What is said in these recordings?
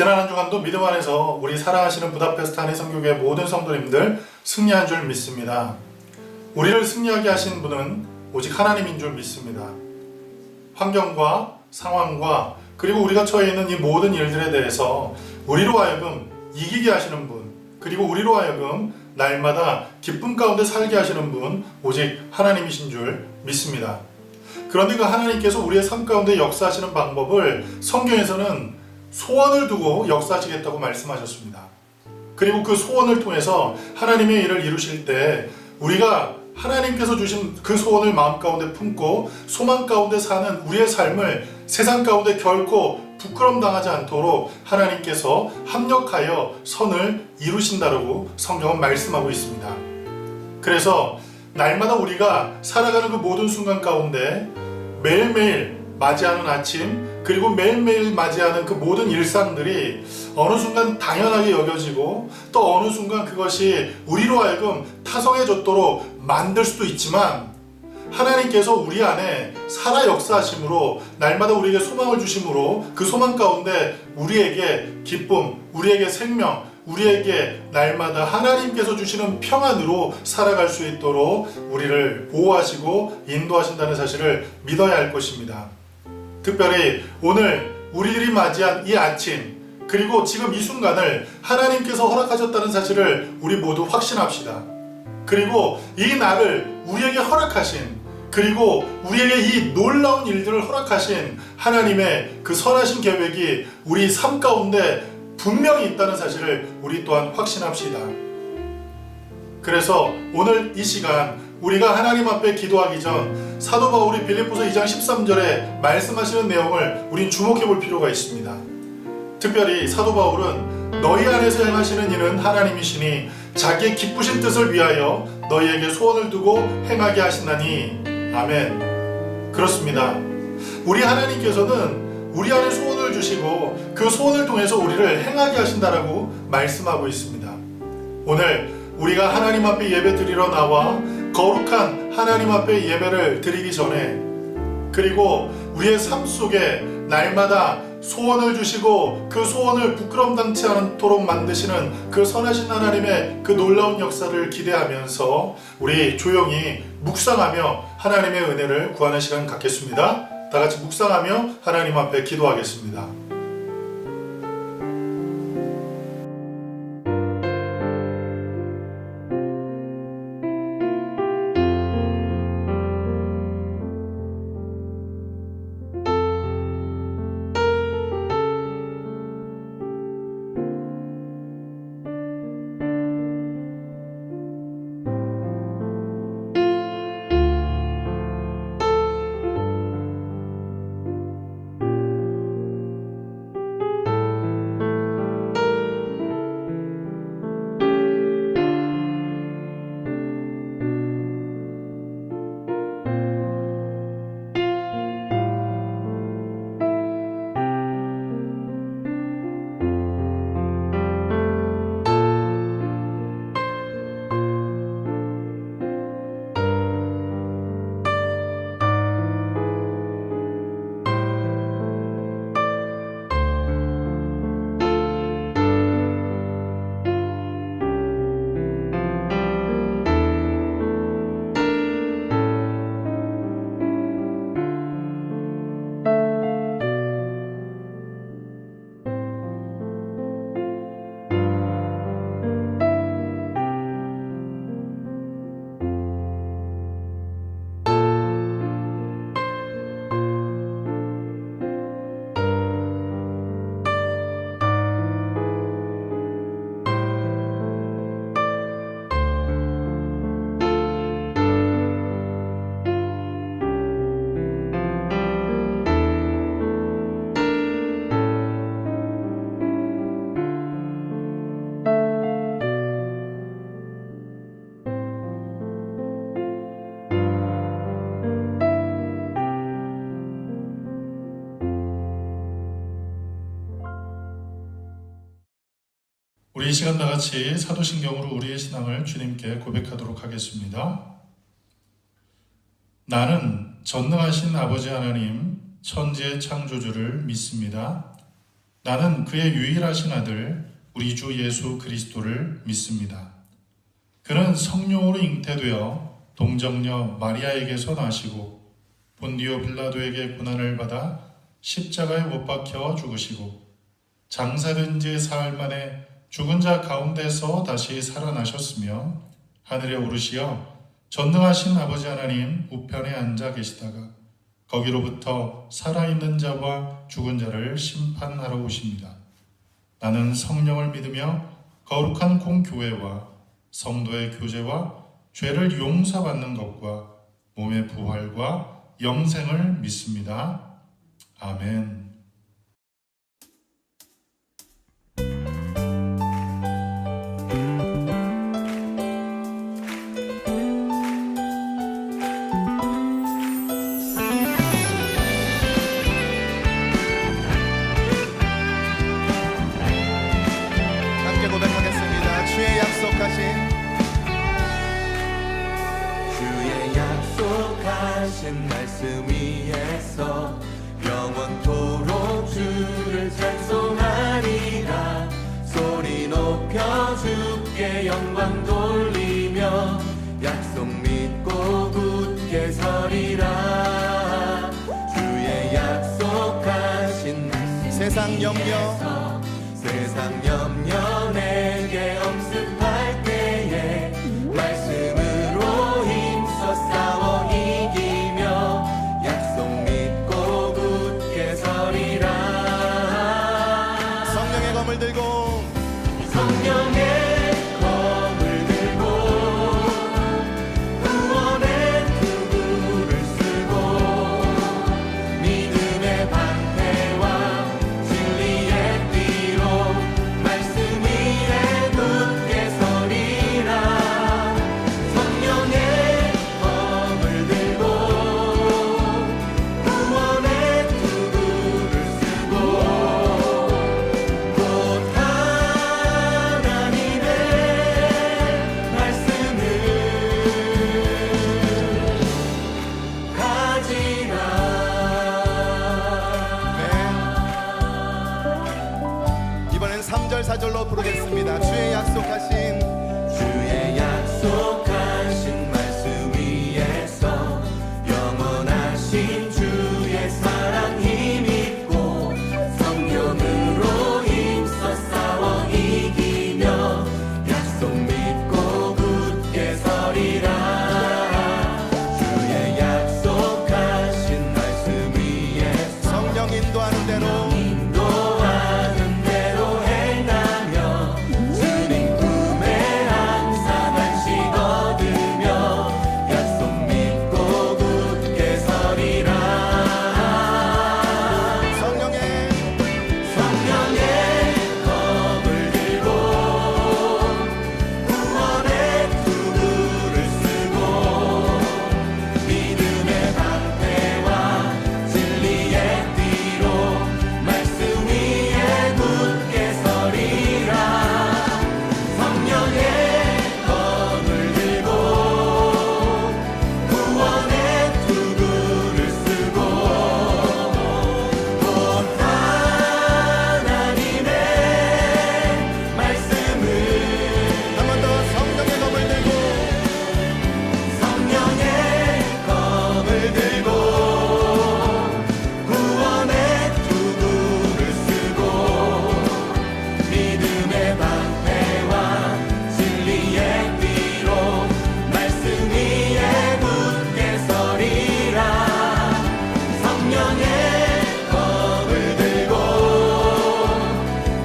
지난 한 주간도 믿음 안에서 우리 사랑하시는 부다페스트 한인 선교회 모든 성도님들 승리한 줄 믿습니다. 우리를 승리하게 하신 분은 오직 하나님인 줄 믿습니다. 환경과 상황과 그리고 우리가 처해 있는 이 모든 일들에 대해서 우리로 하여금 이기게 하시는 분, 그리고 우리로 하여금 날마다 기쁨 가운데 살게 하시는 분 오직 하나님이신 줄 믿습니다. 그런데 그 하나님께서 우리의 삶 가운데 역사하시는 방법을 성경에서는 소원을 두고 역사하시겠다고 말씀하셨습니다. 그리고 그 소원을 통해서 하나님의 일을 이루실 때 우리가 하나님께서 주신 그 소원을 마음 가운데 품고 소망 가운데 사는 우리의 삶을 세상 가운데 결코 부끄럼 당하지 않도록 하나님께서 합력하여 선을 이루신다라고 성경은 말씀하고 있습니다. 그래서 날마다 우리가 살아가는 그 모든 순간 가운데 매일매일 맞이하는 아침, 그리고 매일매일 맞이하는 그 모든 일상들이 어느 순간 당연하게 여겨지고 또 어느 순간 그것이 우리로 하여금 타성해졌도록 만들 수도 있지만 하나님께서 우리 안에 살아 역사하심으로 날마다 우리에게 소망을 주심으로 그 소망 가운데 우리에게 기쁨, 우리에게 생명, 우리에게 날마다 하나님께서 주시는 평안으로 살아갈 수 있도록 우리를 보호하시고 인도하신다는 사실을 믿어야 할 것입니다. 특별히 오늘 우리들이 맞이한 이 아침, 그리고 지금 이 순간을 하나님께서 허락하셨다는 사실을 우리 모두 확신합시다. 그리고 이 날을 우리에게 허락하신, 그리고 우리에게 이 놀라운 일들을 허락하신 하나님의 그 선하신 계획이 우리 삶 가운데 분명히 있다는 사실을 우리 또한 확신합시다. 그래서 오늘 이 시간 우리가 하나님 앞에 기도하기 전 사도 바울이 빌립보서 2장 13절에 말씀하시는 내용을 우린 주목해 볼 필요가 있습니다. 특별히 사도 바울은 너희 안에서 행하시는 이는 하나님이시니 자기의 기쁘신 뜻을 위하여 너희에게 소원을 두고 행하게 하신다니. 아멘. 그렇습니다. 우리 하나님께서는 우리 안에 소원을 주시고 그 소원을 통해서 우리를 행하게 하신다라고 말씀하고 있습니다. 오늘 우리가 하나님 앞에 예배 드리러 나와 거룩한 하나님 앞에 예배를 드리기 전에, 그리고 우리의 삶 속에 날마다 소원을 주시고 그 소원을 부끄럼 당치 않도록 만드시는 그 선하신 하나님의 그 놀라운 역사를 기대하면서 우리 조용히 묵상하며 하나님의 은혜를 구하는 시간 갖겠습니다. 다 같이 묵상하며 하나님 앞에 기도하겠습니다. 우리 이 시간 다같이 사도신경으로 우리의 신앙을 주님께 고백하도록 하겠습니다. 나는 전능하신 아버지 하나님 천지의 창조주를 믿습니다. 나는 그의 유일하신 아들 우리 주 예수 그리스도를 믿습니다. 그는 성령으로 잉태되어 동정녀 마리아에게서 나시고 본디오 빌라도에게 고난을 받아 십자가에 못 박혀 죽으시고 장사된 지 사흘 만에 죽은 자 가운데서 다시 살아나셨으며 하늘에 오르시어 전능하신 아버지 하나님 우편에 앉아 계시다가 거기로부터 살아있는 자와 죽은 자를 심판하러 오십니다. 나는 성령을 믿으며 거룩한 공교회와 성도의 교제와 죄를 용서받는 것과 몸의 부활과 영생을 믿습니다. 아멘. 함께 고백하겠습니다. 주의 약속하신 말씀 위에서 영원토록 주를 찬송하리라. 소리 높여 주께 영광 돌리며 약속 믿고 굳게 서리라. 주의 약속하신 말씀 세상 염려 내게 엄습할 때에 말씀으로 힘써 싸워 이기며 약속 믿고 굳게 서리라. 성령의 검을 들고 구원의 투구를 쓰고 믿음의 방패와 진리의 띠로 말씀 위에 굳게 서리라. 성령의 검을 들고 구원의 투구를 쓰고 곧 하나님의 말씀을 가지라. 이번엔 3절 4절로 부르겠습니다. 주의 약속하신 말씀 위에서 영원하신 주의 사랑 힘입고 성령으로 힘써 싸워 이기며 약속 믿고 굳게 서리라. 주의 약속하신 말씀 위에 성령 인도하는 대로 행하며 주님 꿈에 항상 안식 얻으며 약속 믿고 굳게 서리라. 성령의 검을 들고 구원의 투구를 쓰고 믿음의 방패와 진리의 띠로 말씀 위에 굳게 서리라. 성령의 검을 들고 구원의 투구를 쓰고 곧 하나님의 말씀을 한 번 더 성령의 검을 들고 구원의 투구를 쓰고 믿음의 방패와 진리의 띠로 말씀 위에 굳게 서리라. 성령의 검을 들고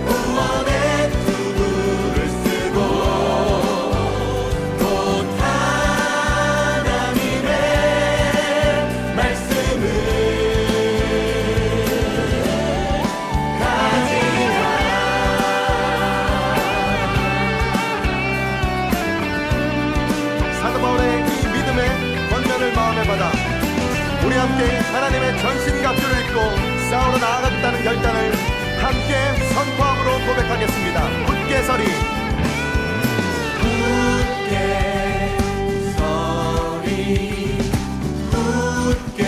구원의 투구를 쓰고 곧 하나님의 말씀을 가지라. 사도 바울의 이 믿음의 권면을 마음에 받아 우리 함께 하나님의 전신갑주를 입고 싸우러 나아가겠다는 결단을 함께 선포함으로 고백하겠습니다. 굳게 서리. 굳게 서리. 굳게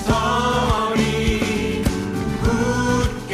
서리. 굳게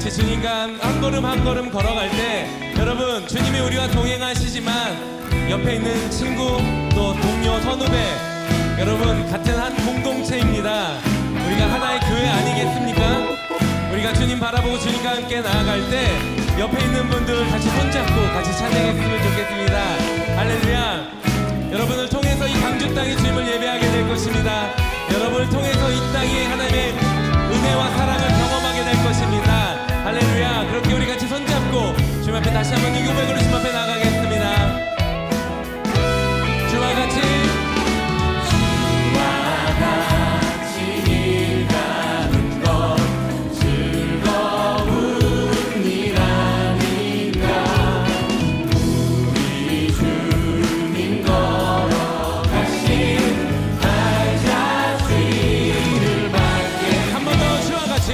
같이 주님과 한 걸음 한 걸음 걸어갈 때 여러분 주님이 우리와 동행하시지만 옆에 있는 친구 또 동료 선후배 여러분 같은 한 공동체입니다. 우리가 하나의 교회 아니겠습니까? 우리가 주님 바라보고 주님과 함께 나아갈 때 옆에 있는 분들 같이 손잡고 같이 찬양했으면 좋겠습니다. 할렐루야. 여러분을 통해서 이 강주 땅에 주님을 예배하게 될 것입니다. 여러분을 통해서 이 땅에 하나님의 은혜와 사랑을 경험하게 될 것입니다. 할렐루야. 그렇게 우리 같이 손잡고 주님 앞에 다시 한번 이 고백으로 주님 앞에 나가겠습니다. 주와 같이 길 가는 것 즐거운 일 아닌가. 우리 주님 걸어가신 발자취를 밟게 한 번 더 주와 같이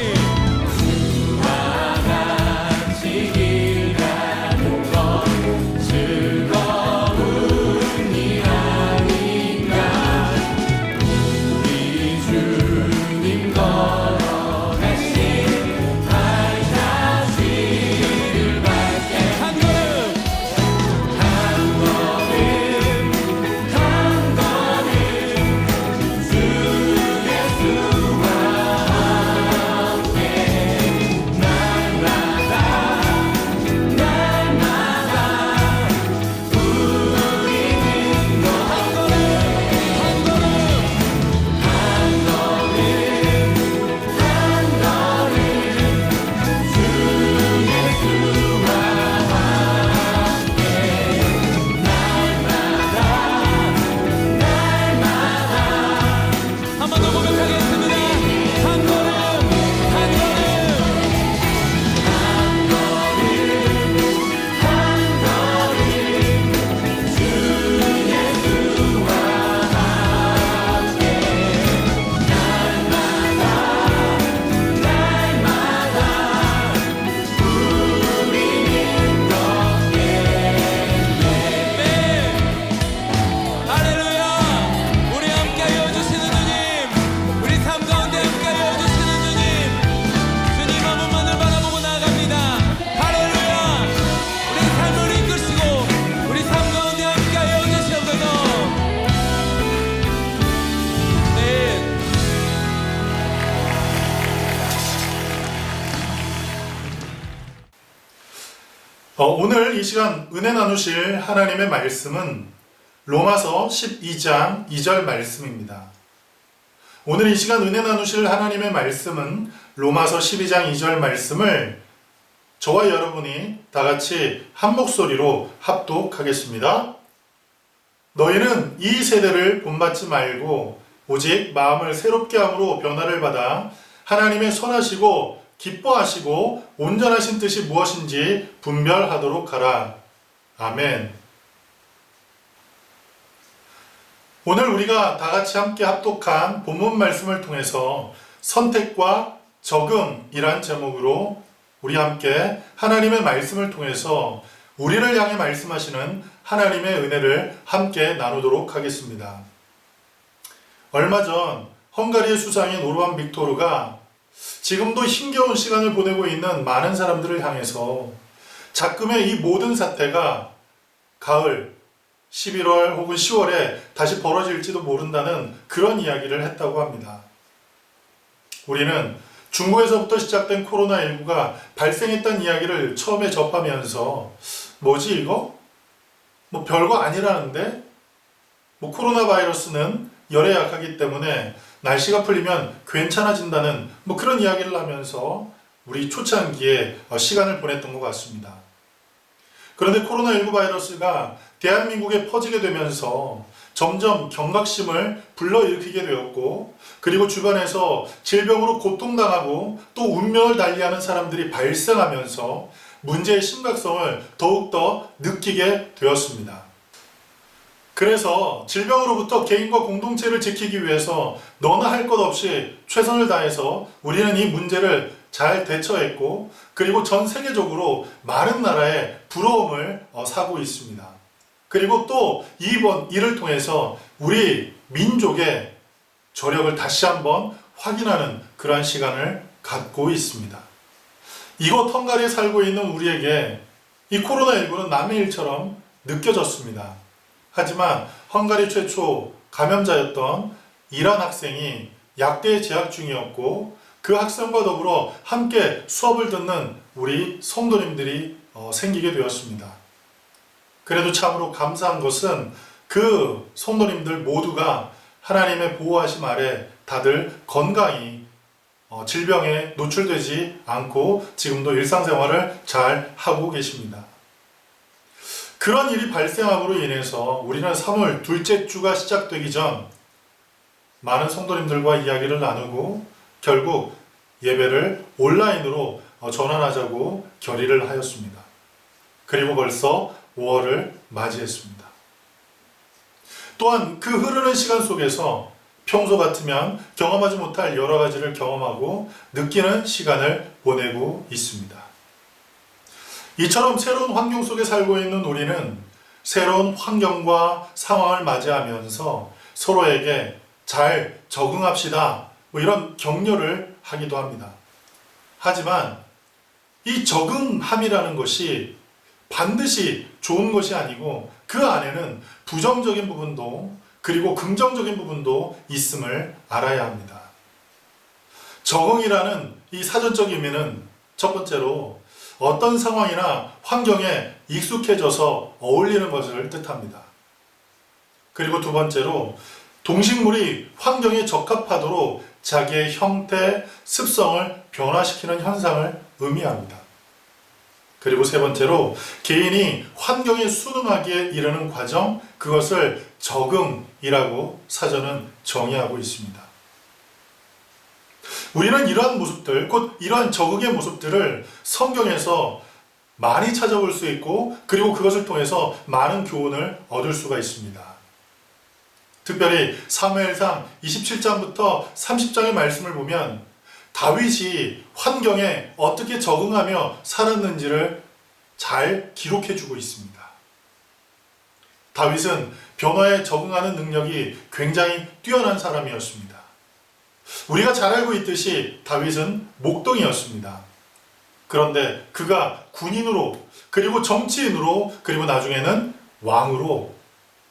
길 가는 것 즐거운 일 아닌가. 우리 주님 걸어가신 발자취를 밟게 한 걸음 한 걸음 한 걸음 주 예수와 함께 날마다 우리는 너 한 걸음 한 걸음 한 번 더 고백하겠습니다. 한 걸음 한 걸음 할렐루야. 우리 함께하여 주시는 주님 우리 삶 가운데 함께하여 주시는 주님 주님 한 분만을 바라보고 나아갑니다. 할렐루야. 우리 삶을 이끄시고 우리 삶 가운데 함께하여 주시옵소서. 네. 오늘 이 시간 은혜 나누실 하나님의 말씀은 로마서 12장 2절 말씀입니다. 오늘 이 시간 은혜 나누실 하나님의 말씀은 로마서 12장 2절 말씀을 저와 여러분이 다 같이 한 목소리로 합독하겠습니다. 너희는 이 세대를 본받지 말고 오직 마음을 새롭게 함으로 변화를 받아 하나님의 선하시고 기뻐하시고 온전하신 뜻이 무엇인지 분별하도록 하라. 아멘. 오늘 우리가 다 같이 함께 합독한 본문 말씀을 통해서 선택과 적응이란 제목으로 우리 함께 하나님의 말씀을 통해서 우리를 향해 말씀하시는 하나님의 은혜를 함께 나누도록 하겠습니다. 얼마 전 헝가리의 수상인 오르반 빅토르가 지금도 힘겨운 시간을 보내고 있는 많은 사람들을 향해서 작금의 이 모든 사태가 가을 11월 혹은 10월에 다시 벌어질지도 모른다는 그런 이야기를 했다고 합니다. 우리는 중국에서부터 시작된 코로나19가 발생했다는 이야기를 처음에 접하면서 뭐지 이거? 뭐 별거 아니라는데? 뭐 코로나 바이러스는 열에 약하기 때문에 날씨가 풀리면 괜찮아진다는 뭐 그런 이야기를 하면서 우리 초창기에 시간을 보냈던 것 같습니다. 그런데 코로나19 바이러스가 대한민국에 퍼지게 되면서 점점 경각심을 불러일으키게 되었고, 그리고 주변에서 질병으로 고통당하고 또 운명을 달리하는 사람들이 발생하면서 문제의 심각성을 더욱더 느끼게 되었습니다. 그래서 질병으로부터 개인과 공동체를 지키기 위해서 너나 할 것 없이 최선을 다해서 우리는 이 문제를 잘 대처했고, 그리고 전 세계적으로 많은 나라의 부러움을 사고 있습니다. 그리고 또 이번 일을 통해서 우리 민족의 저력을 다시 한번 확인하는 그러한 시간을 갖고 있습니다. 이곳 헝가리에 살고 있는 우리에게 이 코로나19는 남의 일처럼 느껴졌습니다. 하지만 헝가리 최초 감염자였던 이란 학생이 약대에 재학 중이었고 그 학생과 더불어 함께 수업을 듣는 우리 성도님들이 생기게 되었습니다. 그래도 참으로 감사한 것은 그 성도님들 모두가 하나님의 보호하심 아래 다들 건강히 질병에 노출되지 않고 지금도 일상생활을 잘 하고 계십니다. 그런 일이 발생함으로 인해서 우리는 3월 둘째 주가 시작되기 전 많은 성도님들과 이야기를 나누고 결국 예배를 온라인으로 전환하자고 결의를 하였습니다. 그리고 벌써 5월을 맞이했습니다. 또한 그 흐르는 시간 속에서 평소 같으면 경험하지 못할 여러 가지를 경험하고 느끼는 시간을 보내고 있습니다. 이처럼 새로운 환경 속에 살고 있는 우리는 새로운 환경과 상황을 맞이하면서 서로에게 잘 적응합시다. 이런 격려를 하기도 합니다. 하지만 이 적응함이라는 것이 반드시 좋은 것이 아니고 그 안에는 부정적인 부분도 그리고 긍정적인 부분도 있음을 알아야 합니다. 적응이라는 이 사전적 의미는 첫 번째로 어떤 상황이나 환경에 익숙해져서 어울리는 것을 뜻합니다. 그리고 두 번째로 동식물이 환경에 적합하도록 자기의 형태, 습성을 변화시키는 현상을 의미합니다. 그리고 세 번째로 개인이 환경에 순응하기에 이르는 과정, 그것을 적응이라고 사전은 정의하고 있습니다. 우리는 이러한 모습들, 곧 이러한 적응의 모습들을 성경에서 많이 찾아볼 수 있고 그리고 그것을 통해서 많은 교훈을 얻을 수가 있습니다. 특별히 사무엘상 27장부터 30장의 말씀을 보면 다윗이 환경에 어떻게 적응하며 살았는지를 잘 기록해주고 있습니다. 다윗은 변화에 적응하는 능력이 굉장히 뛰어난 사람이었습니다. 우리가 잘 알고 있듯이 다윗은 목동이었습니다. 그런데 그가 군인으로 그리고 정치인으로 그리고 나중에는 왕으로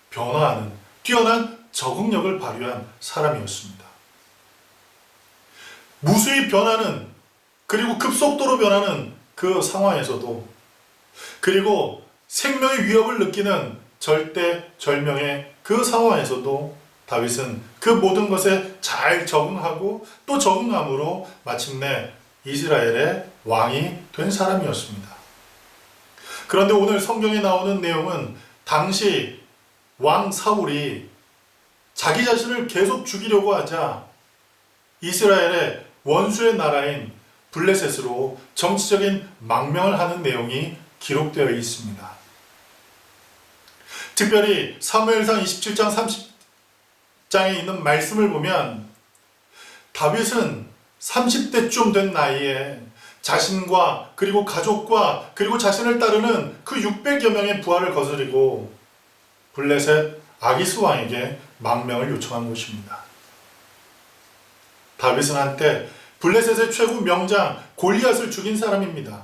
변화하는 뛰어난 적응력을 발휘한 사람이었습니다. 무수히 변하는 그리고 급속도로 변하는 그 상황에서도 그리고 생명의 위협을 느끼는 절대절명의 그 상황에서도 다윗은 그 모든 것에 잘 적응하고 또 적응함으로 마침내 이스라엘의 왕이 된 사람이었습니다. 그런데 오늘 성경에 나오는 내용은 당시 왕 사울이 자기 자신을 계속 죽이려고 하자 이스라엘의 원수의 나라인 블레셋으로 정치적인 망명을 하는 내용이 기록되어 있습니다. 특별히 사무엘상 27장 30장에 있는 말씀을 보면 다윗은 30대쯤 된 나이에 자신과 그리고 가족과 그리고 자신을 따르는 그 600여 명의 부하를 거스리고 블레셋 아기스 왕에게 망명을 요청한 것입니다. 다윗은 한때 블레셋의 최고 명장 골리앗을 죽인 사람입니다.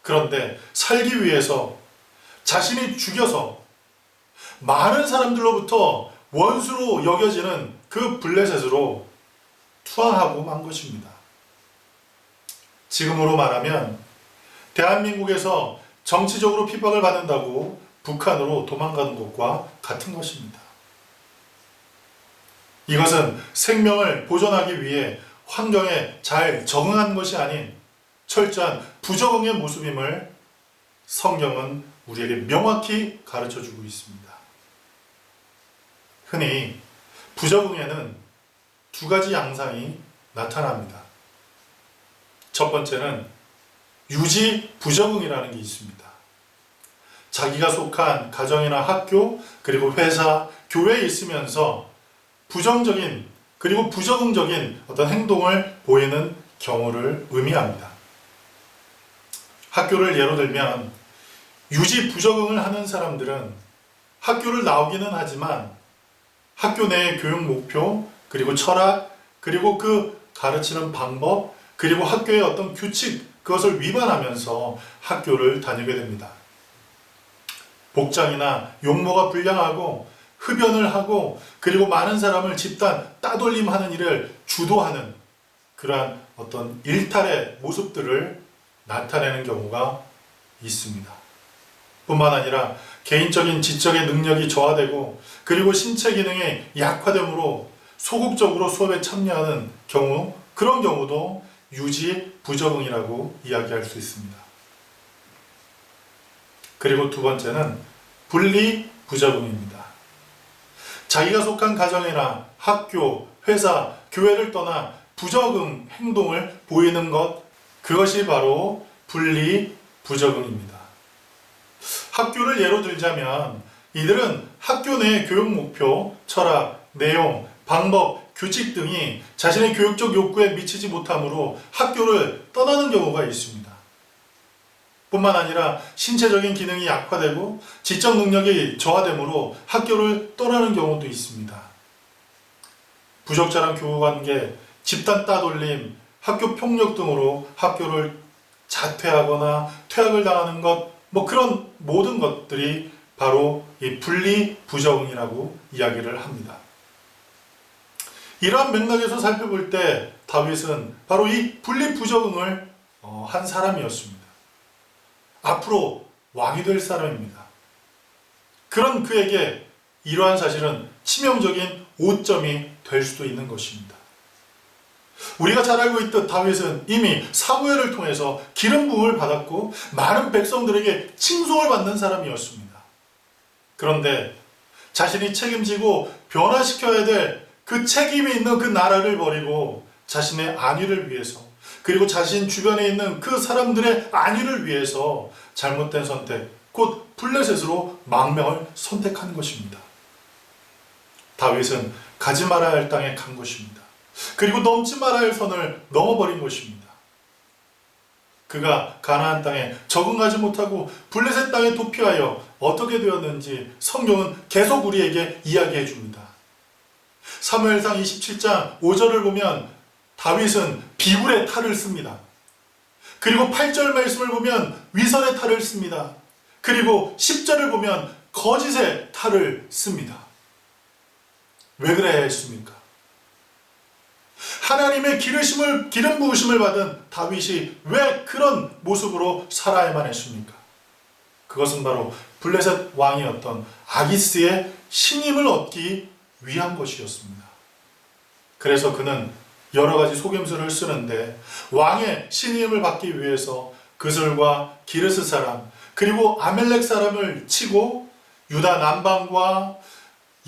그런데 살기 위해서 자신이 죽여서 많은 사람들로부터 원수로 여겨지는 그 블레셋으로 투항하고 만 것입니다. 지금으로 말하면 대한민국에서 정치적으로 핍박을 받는다고 북한으로 도망가는 것과 같은 것입니다. 이것은 생명을 보존하기 위해 환경에 잘 적응한 것이 아닌 철저한 부적응의 모습임을 성경은 우리에게 명확히 가르쳐주고 있습니다. 흔히 부적응에는 두 가지 양상이 나타납니다. 첫 번째는 유지 부적응이라는 게 있습니다. 자기가 속한 가정이나 학교, 그리고 회사, 교회에 있으면서 부정적인 그리고 부적응적인 어떤 행동을 보이는 경우를 의미합니다. 학교를 예로 들면 유지 부적응을 하는 사람들은 학교를 나오기는 하지만 학교 내의 교육 목표, 그리고 철학, 그리고 그 가르치는 방법, 그리고 학교의 어떤 규칙, 그것을 위반하면서 학교를 다니게 됩니다. 복장이나 용모가 불량하고 흡연을 하고 그리고 많은 사람을 집단 따돌림하는 일을 주도하는 그러한 어떤 일탈의 모습들을 나타내는 경우가 있습니다. 뿐만 아니라 개인적인 지적의 능력이 저하되고 그리고 신체 기능이 약화되므로 소극적으로 수업에 참여하는 경우, 그런 경우도 유지 부적응이라고 이야기할 수 있습니다. 그리고 두 번째는 분리 부적응입니다. 자기가 속한 가정이나 학교, 회사, 교회를 떠나 부적응 행동을 보이는 것, 그것이 바로 분리 부적응입니다. 학교를 예로 들자면 이들은 학교 내 교육 목표, 철학, 내용, 방법, 규칙 등이 자신의 교육적 욕구에 미치지 못하므로 학교를 떠나는 경우가 있습니다. 뿐만 아니라 신체적인 기능이 약화되고 지적 능력이 저하되므로 학교를 떠나는 경우도 있습니다. 부적절한 교우관계, 집단 따돌림, 학교 폭력 등으로 학교를 자퇴하거나 퇴학을 당하는 것, 그런 모든 것들이 바로 이 분리 부적응이라고 이야기를 합니다. 이러한 맥락에서 살펴볼 때 다윗은 바로 이 분리 부적응을 한 사람이었습니다. 앞으로 왕이 될 사람입니다. 그런 그에게 이러한 사실은 치명적인 오점이 될 수도 있는 것입니다. 우리가 잘 알고 있듯 다윗은 이미 사무엘을 통해서 기름 부음을 받았고 많은 백성들에게 칭송을 받는 사람이었습니다. 그런데 자신이 책임지고 변화시켜야 될 그 책임이 있는 그 나라를 버리고 자신의 안위를 위해서, 그리고 자신 주변에 있는 그 사람들의 안위를 위해서 잘못된 선택, 곧 블레셋으로 망명을 선택한 것입니다. 다윗은 가지 말아야 할 땅에 간 것입니다. 그리고 넘지 말아야 할 선을 넘어버린 것입니다. 그가 가나안 땅에 적응하지 못하고 블레셋 땅에 도피하여 어떻게 되었는지 성경은 계속 우리에게 이야기해 줍니다. 사무엘상 27장 5절을 보면 다윗은 비굴의 탈을 씁니다. 그리고 8절 말씀을 보면 위선의 탈을 씁니다. 그리고 10절을 보면 거짓의 탈을 씁니다. 왜 그래야 했습니까? 하나님의 기름 부으심을 받은 다윗이 왜 그런 모습으로 살아야만 했습니까? 그것은 바로 블레셋 왕이었던 아기스의 신임을 얻기 위한 것이었습니다. 그래서 그는 여러 가지 속임수를 쓰는데 왕의 신임을 받기 위해서 그슬과 기르스 사람 그리고 아멜렉 사람을 치고 유다 남방과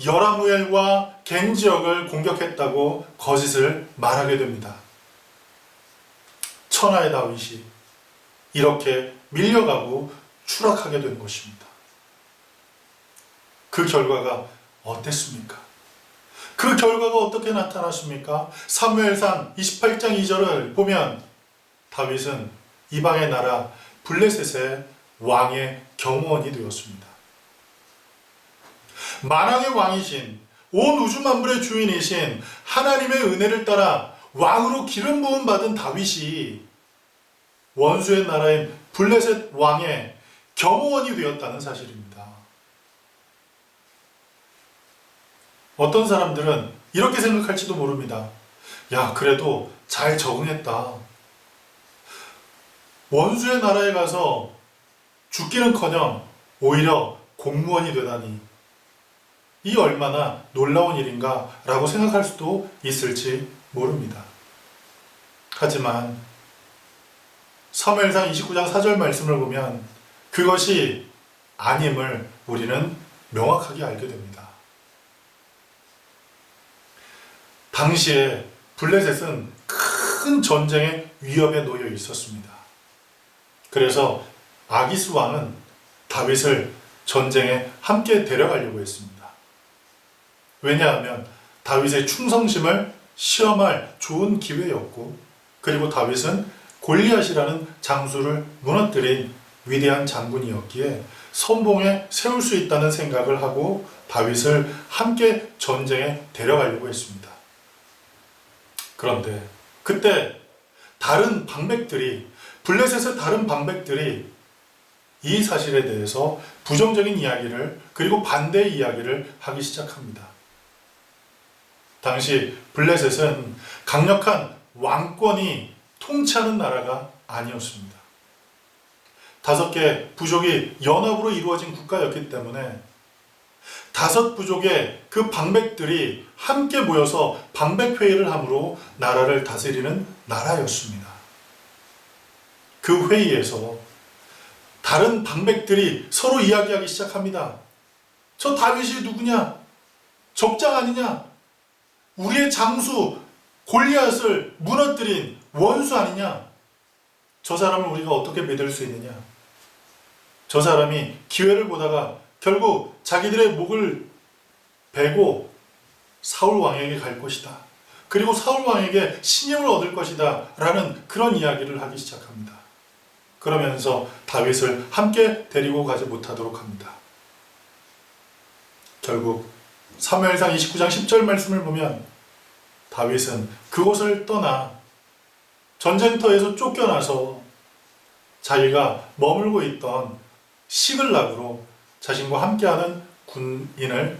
여라무엘과 갱 지역을 공격했다고 거짓을 말하게 됩니다. 천하의 다윗이 이렇게 밀려가고 추락하게 된 것입니다. 그 결과가 어땠습니까? 그 결과가 어떻게 나타났습니까? 사무엘상 28장 2절을 보면 다윗은 이방의 나라 블레셋의 왕의 경호원이 되었습니다. 만왕의 왕이신, 온 우주 만물의 주인이신 하나님의 은혜를 따라 왕으로 기름 부음 받은 다윗이 원수의 나라인 블레셋 왕의 경호원이 되었다는 사실입니다. 어떤 사람들은 이렇게 생각할지도 모릅니다. 야, 그래도 잘 적응했다. 원수의 나라에 가서 죽기는커녕 오히려 공무원이 되다니, 이 얼마나 놀라운 일인가 라고 생각할 수도 있을지 모릅니다. 하지만 사무엘상 29장 4절 말씀을 보면 그것이 아님을 우리는 명확하게 알게 됩니다. 당시에 블레셋은 큰 전쟁의 위협에 놓여 있었습니다. 그래서 아기스 왕은 다윗을 전쟁에 함께 데려가려고 했습니다. 왜냐하면 다윗의 충성심을 시험할 좋은 기회였고, 그리고 다윗은 골리앗이라는 장수를 무너뜨린 위대한 장군이었기에 선봉에 세울 수 있다는 생각을 하고 다윗을 함께 전쟁에 데려가려고 했습니다. 그런데 그때 다른 방백들이, 블레셋의 다른 방백들이 이 사실에 대해서 부정적인 이야기를, 그리고 반대의 이야기를 하기 시작합니다. 당시 블레셋은 강력한 왕권이 통치하는 나라가 아니었습니다. 5개 부족이 연합으로 이루어진 국가였기 때문에 5 부족의 그 방백들이 함께 모여서 방백회의를 함으로 나라를 다스리는 나라였습니다. 그 회의에서 다른 방백들이 서로 이야기하기 시작합니다. 저 다윗이 누구냐? 적장 아니냐? 우리의 장수 골리앗을 무너뜨린 원수 아니냐? 저 사람을 우리가 어떻게 믿을 수 있느냐? 저 사람이 기회를 보다가 결국 자기들의 목을 베고 사울 왕에게 갈 것이다. 그리고 사울 왕에게 신임을 얻을 것이다. 라는 그런 이야기를 하기 시작합니다. 그러면서 다윗을 함께 데리고 가지 못하도록 합니다. 결국 사무엘상 29장 10절 말씀을 보면 다윗은 그곳을 떠나 전쟁터에서 쫓겨나서 자기가 머물고 있던 시글락으로 자신과 함께하는 군인을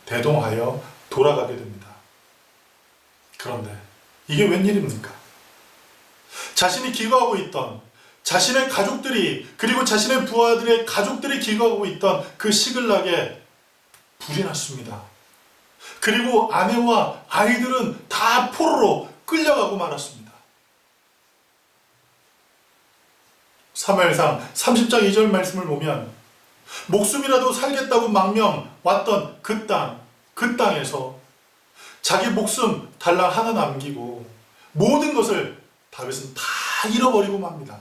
대동하여 돌아가게 됩니다. 그런데 이게 웬일입니까? 자신이 기거하고 있던 자신의 가족들이, 그리고 자신의 부하들의 가족들이 기거하고 있던 그 시글락에 불이 났습니다. 그리고 아내와 아이들은 다 포로로 끌려가고 말았습니다. 사무엘상 30장 2절 말씀을 보면 목숨이라도 살겠다고 망명 왔던 그 땅에서 자기 목숨 달랑 하나 남기고 모든 것을 다윗은 다 잃어버리고 맙니다.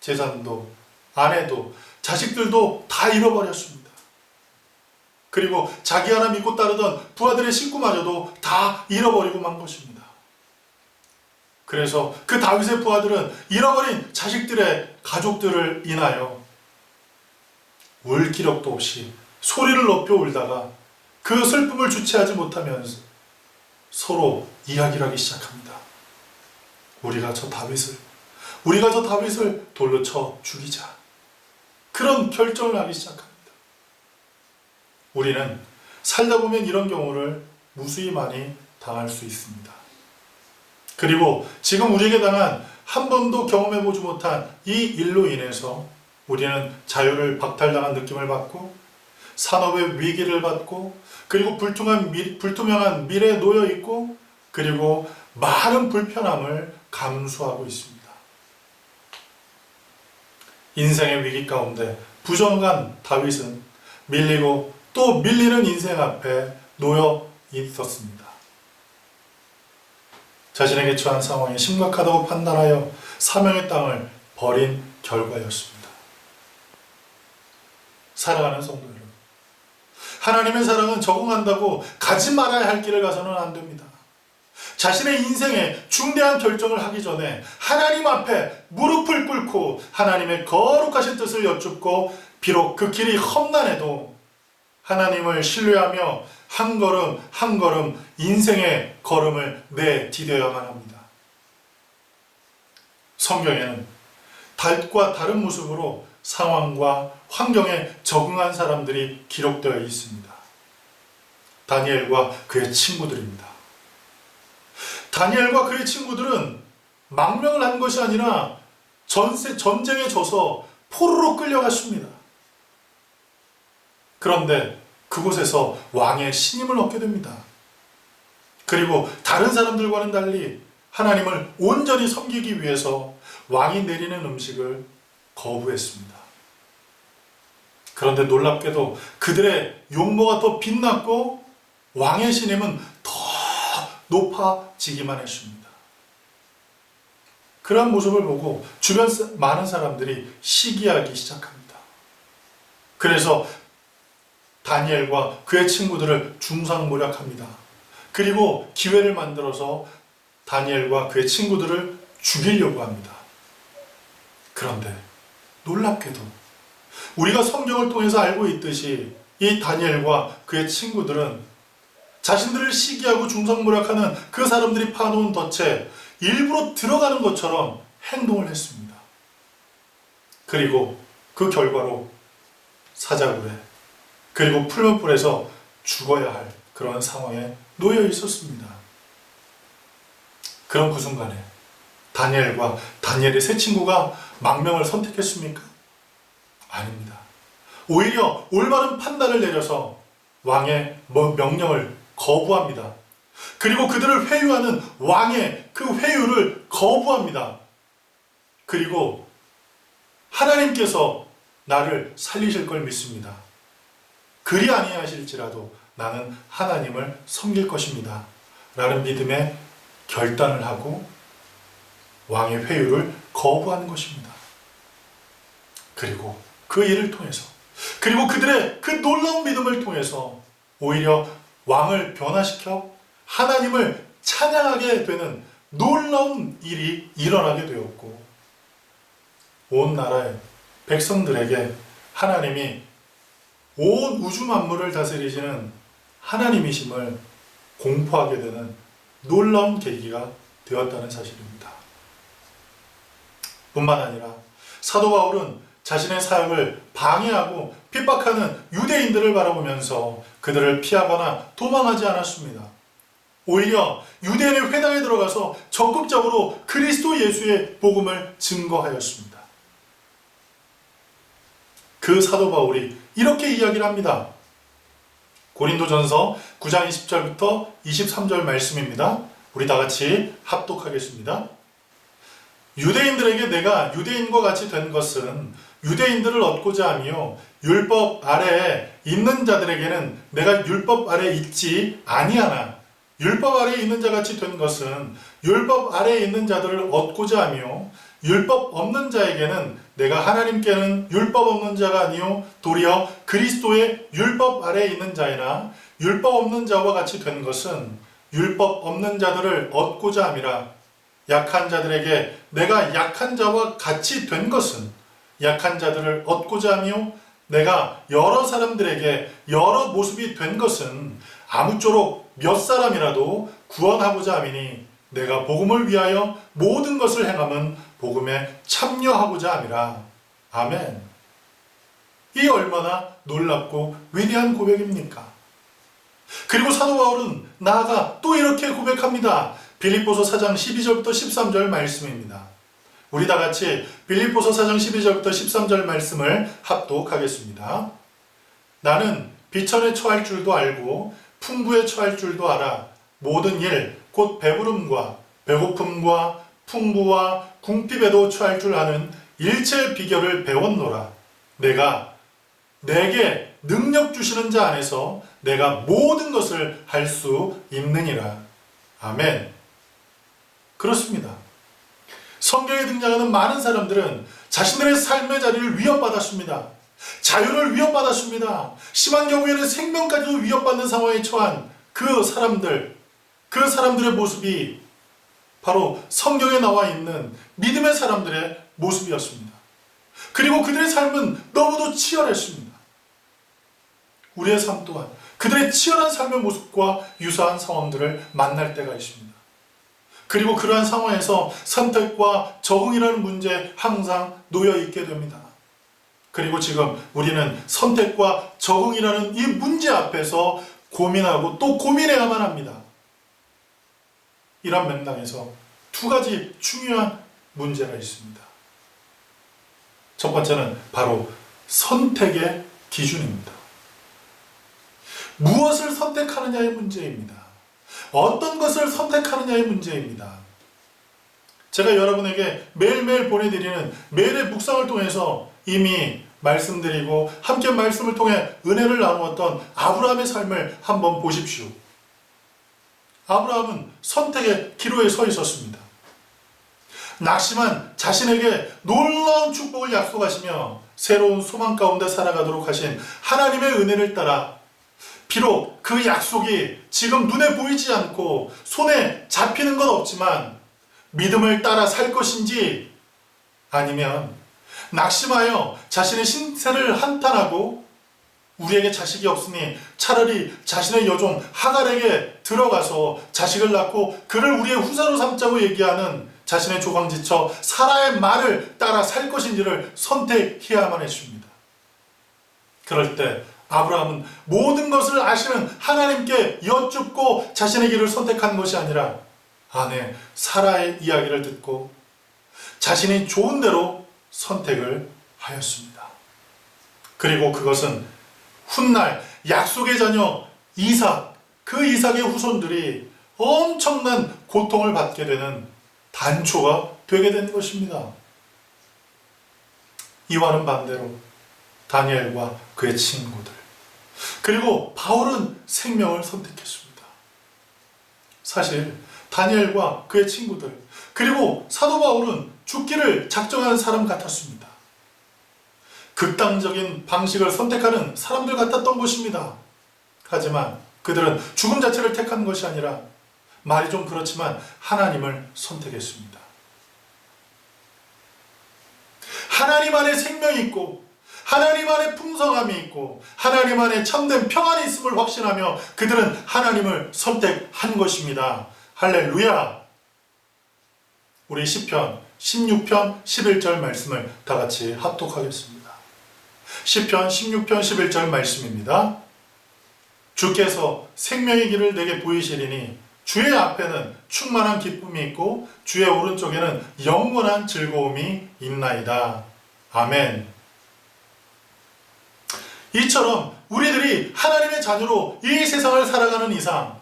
재산도, 아내도, 자식들도 다 잃어버렸습니다. 그리고 자기 하나 믿고 따르던 부하들의 식구마저도 다 잃어버리고 만 것입니다. 그래서 그 다윗의 부하들은 잃어버린 자식들의 가족들을 인하여 울 기력도 없이 소리를 높여 울다가 그 슬픔을 주체하지 못하면서 서로 이야기를 하기 시작합니다. 우리가 저 다윗을 돌로 쳐 죽이자. 그런 결정을 하기 시작합니다. 우리는 살다 보면 이런 경우를 무수히 많이 당할 수 있습니다. 그리고 지금 우리에게 당한 한 번도 경험해보지 못한 이 일로 인해서 우리는 자유를 박탈당한 느낌을 받고 산업의 위기를 받고 그리고 불투명한 미래에 놓여 있고 그리고 많은 불편함을 감수하고 있습니다. 인생의 위기 가운데 부정한 다윗은 밀리고 또 밀리는 인생 앞에 놓여 있었습니다. 자신에게 처한 상황이 심각하다고 판단하여 사명의 땅을 버린 결과였습니다. 사랑하는 성도 여러분, 하나님의 사랑은 적응한다고 가지 말아야 할 길을 가서는 안 됩니다. 자신의 인생에 중대한 결정을 하기 전에 하나님 앞에 무릎을 꿇고 하나님의 거룩하신 뜻을 여쭙고 비록 그 길이 험난해도 하나님을 신뢰하며 한 걸음 한 걸음 인생의 걸음을 내디뎌야만 합니다. 성경에는 다윗과 다른 모습으로 상황과 환경에 적응한 사람들이 기록되어 있습니다. 다니엘과 그의 친구들입니다. 다니엘과 그의 친구들은 망명을 한 것이 아니라 전쟁에 져서 포로로 끌려갔습니다. 그런데 그곳에서 왕의 신임을 얻게 됩니다. 그리고 다른 사람들과는 달리 하나님을 온전히 섬기기 위해서 왕이 내리는 음식을 거부했습니다. 그런데 놀랍게도 그들의 용모가 더 빛났고 왕의 신임은 더 높아지기만 했습니다. 그러한 모습을 보고 주변 많은 사람들이 시기하기 시작합니다. 그래서 다니엘과 그의 친구들을 중상모략합니다. 그리고 기회를 만들어서 다니엘과 그의 친구들을 죽이려고 합니다. 그런데 놀랍게도 우리가 성경을 통해서 알고 있듯이 이 다니엘과 그의 친구들은 자신들을 시기하고 중상모략하는 그 사람들이 파놓은 덫에 일부러 들어가는 것처럼 행동을 했습니다. 그리고 그 결과로 사자굴에 그리고 풀무불에서 죽어야 할 그런 상황에 놓여 있었습니다. 그런 그 순간에 다니엘과 다니엘의 세 친구가 망명을 선택했습니까? 아닙니다. 오히려 올바른 판단을 내려서 왕의 명령을 거부합니다. 그리고 그들을 회유하는 왕의 그 회유를 거부합니다. 그리고 하나님께서 나를 살리실 걸 믿습니다. 그리 아니하실지라도 나는 하나님을 섬길 것입니다. 라는 믿음의 결단을 하고 왕의 회유를 거부하는 것입니다. 그리고 그 일을 통해서 그리고 그들의 그 놀라운 믿음을 통해서 오히려 왕을 변화시켜 하나님을 찬양하게 되는 놀라운 일이 일어나게 되었고 온 나라의 백성들에게 하나님이 온 우주 만물을 다스리시는 하나님이심을 공포하게 되는 놀라운 계기가 되었다는 사실입니다. 뿐만 아니라 사도 바울은 자신의 사역을 방해하고 핍박하는 유대인들을 바라보면서 그들을 피하거나 도망하지 않았습니다. 오히려 유대인의 회당에 들어가서 적극적으로 그리스도 예수의 복음을 증거하였습니다. 그 사도 바울이 이렇게 이야기를 합니다. 고린도전서 9장 20절부터 23절 말씀입니다. 우리 다 같이 합독하겠습니다. 유대인들에게 내가 유대인과 같이 된 것은 유대인들을 얻고자 하며 율법 아래에 있는 자들에게는 내가 율법 아래에 있지 아니하나 율법 아래에 있는 자같이 된 것은 율법 아래에 있는 자들을 얻고자 하며 율법 없는 자에게는 내가 하나님께는 율법 없는 자가 아니요 도리어 그리스도의 율법 아래에 있는 자이나 율법 없는 자와 같이 된 것은 율법 없는 자들을 얻고자 함이라. 약한 자들에게 내가 약한 자와 같이 된 것은 약한 자들을 얻고자 하며 내가 여러 사람들에게 여러 모습이 된 것은 아무쪼록 몇 사람이라도 구원하고자 함이니 내가 복음을 위하여 모든 것을 행함은 복음에 참여하고자 함이라. 아멘. 이 얼마나 놀랍고 위대한 고백입니까? 그리고 사도 바울은 나아가 또 이렇게 고백합니다. 빌립보서 4장 12절부터 13절 말씀입니다. 우리 다 같이 빌립보서 4장 12절부터 13절 말씀을 합독하겠습니다. 나는 비천에 처할 줄도 알고 풍부에 처할 줄도 알아. 모든 일 곧 배부름과 배고픔과 풍부와 궁핍에도 처할 줄 아는 일체의 비결을 배웠노라. 내가 내게 능력 주시는 자 안에서 내가 모든 것을 할 수 있느니라. 아멘. 그렇습니다. 성경에 등장하는 많은 사람들은 자신들의 삶의 자리를 위협받았습니다. 자유를 위협받았습니다. 심한 경우에는 생명까지도 위협받는 상황에 처한 그 사람들의 모습이 바로 성경에 나와 있는 믿음의 사람들의 모습이었습니다. 그리고 그들의 삶은 너무도 치열했습니다. 우리의 삶 또한 그들의 치열한 삶의 모습과 유사한 상황들을 만날 때가 있습니다. 그리고 그러한 상황에서 선택과 적응이라는 문제에 항상 놓여 있게 됩니다. 그리고 지금 우리는 선택과 적응이라는 이 문제 앞에서 고민하고 또 고민해야만 합니다. 이런 맥락에서 두 가지 중요한 문제가 있습니다. 첫 번째는 바로 선택의 기준입니다. 무엇을 선택하느냐의 문제입니다. 어떤 것을 선택하느냐의 문제입니다. 제가 여러분에게 매일매일 보내드리는 매일의 묵상을 통해서 이미 말씀드리고 함께 말씀을 통해 은혜를 나누었던 아브라함의 삶을 한번 보십시오. 아브라함은 선택의 기로에 서 있었습니다. 낙심한 자신에게 놀라운 축복을 약속하시며 새로운 소망 가운데 살아가도록 하신 하나님의 은혜를 따라 비록 그 약속이 지금 눈에 보이지 않고 손에 잡히는 건 없지만 믿음을 따라 살 것인지 아니면 낙심하여 자신의 신세를 한탄하고 우리에게 자식이 없으니 차라리 자신의 여종 하갈에게 들어가서 자식을 낳고 그를 우리의 후사로 삼자고 얘기하는 자신의 조강지처 사라의 말을 따라 살 것인지를 선택해야만 했습니다. 그럴 때 아브라함은 모든 것을 아시는 하나님께 여쭙고 자신의 길을 선택한 것이 아니라 아내 사라의 이야기를 듣고 자신이 좋은 대로 선택을 하였습니다. 그리고 그것은 훗날 약속의 자녀 이삭, 그 이삭의 후손들이 엄청난 고통을 받게 되는 단초가 되게 된 것입니다. 이와는 반대로 다니엘과 그의 친구들, 그리고 바울은 생명을 선택했습니다. 사실 다니엘과 그의 친구들, 그리고 사도 바울은 죽기를 작정한 사람 같았습니다. 극단적인 방식을 선택하는 사람들 같았던 것입니다. 하지만 그들은 죽음 자체를 택한 것이 아니라, 말이 좀 그렇지만 하나님을 선택했습니다. 하나님 안에 생명이 있고 하나님 안에 풍성함이 있고 하나님 안에 참된 평안이 있음을 확신하며 그들은 하나님을 선택한 것입니다. 할렐루야! 우리 시편 16편 11절 말씀을 다 같이 합독하겠습니다. 시편 16편 11절 말씀입니다. 주께서 생명의 길을 내게 보이시리니 주의 앞에는 충만한 기쁨이 있고 주의 오른쪽에는 영원한 즐거움이 있나이다. 아멘. 이처럼 우리들이 하나님의 자녀로 이 세상을 살아가는 이상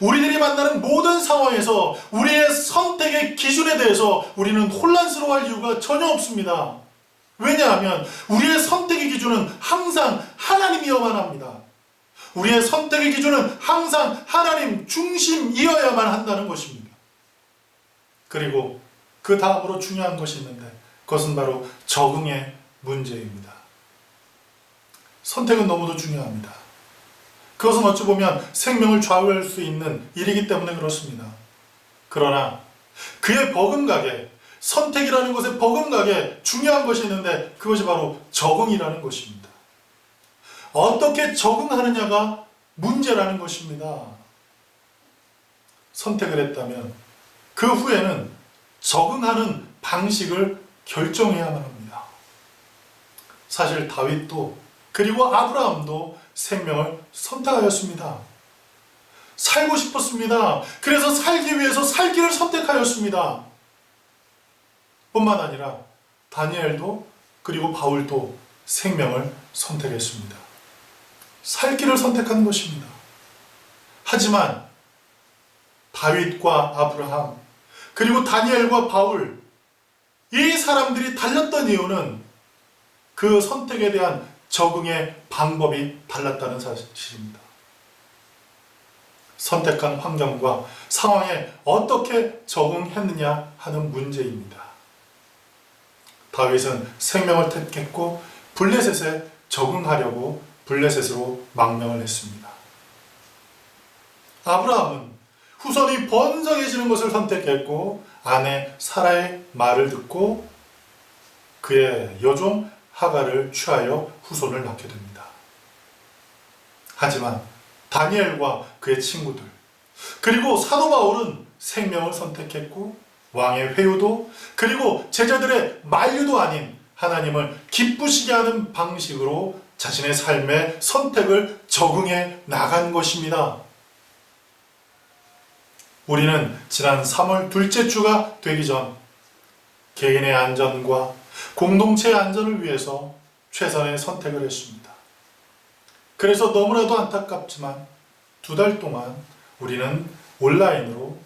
우리들이 만나는 모든 상황에서 우리의 선택의 기준에 대해서 우리는 혼란스러워할 이유가 전혀 없습니다. 왜냐하면 우리의 선택의 기준은 항상 하나님이어야만 합니다. 우리의 선택의 기준은 항상 하나님 중심이어야만 한다는 것입니다. 그리고 그 다음으로 중요한 것이 있는데 그것은 바로 적응의 문제입니다. 선택은 너무도 중요합니다. 그것은 어찌 보면 생명을 좌우할 수 있는 일이기 때문에 그렇습니다. 그러나 그의 버금가게, 선택이라는 것에 버금가게 중요한 것이 있는데 그것이 바로 적응이라는 것입니다. 어떻게 적응하느냐가 문제라는 것입니다. 선택을 했다면 그 후에는 적응하는 방식을 결정해야만 합니다. 사실 다윗도 그리고 아브라함도 생명을 선택하였습니다. 살고 싶었습니다. 그래서 살기 위해서 살기를 선택하였습니다. 뿐만 아니라 다니엘도 그리고 바울도 생명을 선택했습니다. 살기를 선택한 것입니다. 하지만 다윗과 아브라함 그리고 다니엘과 바울 이 사람들이 달랐던 이유는 그 선택에 대한 적응의 방법이 달랐다는 사실입니다. 선택한 환경과 상황에 어떻게 적응했느냐 하는 문제입니다. 다윗은 생명을 택했고 블레셋에 적응하려고 블레셋으로 망명을 했습니다. 아브라함은 후손이 번성해지는 것을 선택했고 아내 사라의 말을 듣고 그의 여종 하가를 취하여 후손을 낳게 됩니다. 하지만 다니엘과 그의 친구들 그리고 사도 바울은 생명을 선택했고 왕의 회유도 그리고 제자들의 만류도 아닌 하나님을 기쁘시게 하는 방식으로 자신의 삶의 선택을 적응해 나간 것입니다. 우리는 지난 3월 둘째 주가 되기 전 개인의 안전과 공동체의 안전을 위해서 최선의 선택을 했습니다. 그래서 너무나도 안타깝지만 2달 동안 우리는 온라인으로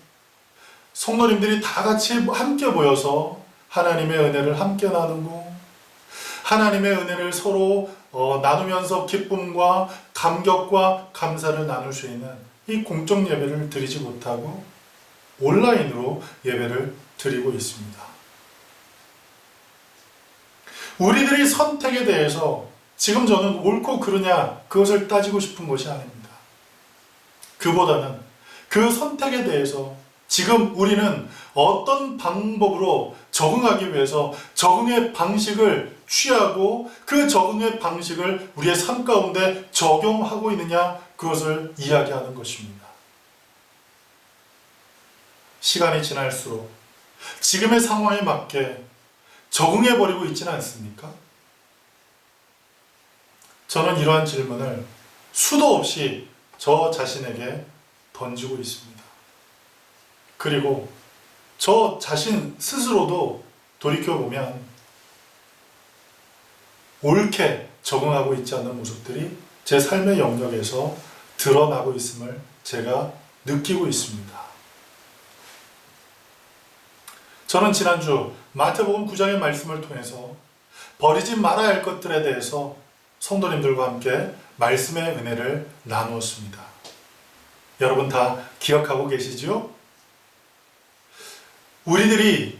성도님들이 다 같이 함께 모여서 하나님의 은혜를 함께 나누고 하나님의 은혜를 서로 나누면서 기쁨과 감격과 감사를 나눌 수 있는 이 공적 예배를 드리지 못하고 온라인으로 예배를 드리고 있습니다. 우리들이 선택에 대해서 지금 저는 옳고 그르냐 그것을 따지고 싶은 것이 아닙니다. 그보다는 그 선택에 대해서 지금 우리는 어떤 방법으로 적응하기 위해서 적응의 방식을 취하고 그 적응의 방식을 우리의 삶 가운데 적용하고 있느냐 그것을 이야기하는 것입니다. 시간이 지날수록 지금의 상황에 맞게 적응해버리고 있지는 않습니까? 저는 이러한 질문을 수도 없이 저 자신에게 던지고 있습니다. 그리고 저 자신 스스로도 돌이켜보면 옳게 적응하고 있지 않는 모습들이 제 삶의 영역에서 드러나고 있음을 제가 느끼고 있습니다. 저는 지난주 마태복음 9장의 말씀을 통해서 버리지 말아야 할 것들에 대해서 성도님들과 함께 말씀의 은혜를 나누었습니다. 여러분 다 기억하고 계시지요? 우리들이